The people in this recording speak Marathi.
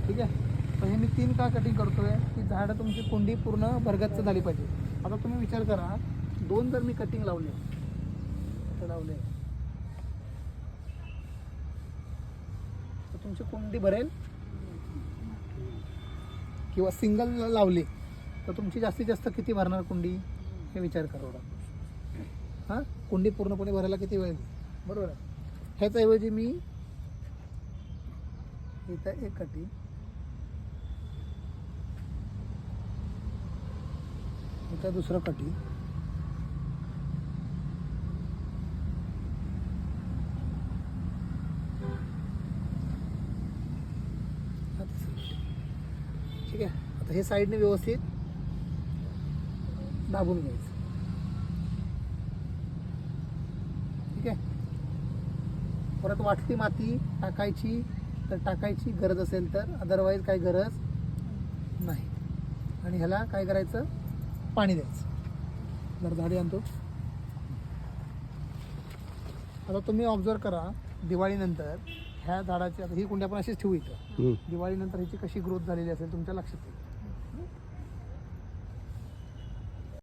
ठीक आहे. तर हे मी 3 का कटिंग करतोय की झाडं तुमची कुंडी पूर्ण भरगच्च झाली पाहिजे. आता तुम्ही विचार करा, 2 जर मी कटिंग लावले तर तुमची कुंडी भरेल, किंवा सिंगल लावले तर तुमची जास्तीत जास्त किती भरणार कुंडी हे विचार करा. हां, कुंडी पूर्णपणे भरायला किती वेळ घेईल, बरोबर आहे. ह्याच्याऐवजी मी इथं एक कटिंग, इथं दुसरं कटिंग, ठीक आहे. आता हे साईडने व्यवस्थित दाबून घ्यायचं, ठीक आहे. परत वाटती माती टाकायची तर टाकायची, गरज असेल तर, अदरवाईज काही गरज नाही. आणि ह्याला काय करायचं, पाणी द्यायचं. जर झाडी आणतो. आता तुम्ही ऑब्झर्व करा, दिवाळीनंतर ह्या झाडाची, आता ही कुंडी आपण अशीच ठेवू इथं, दिवाळीनंतर ह्याची कशी ग्रोथ झालेली असेल तुमच्या लक्षात येईल.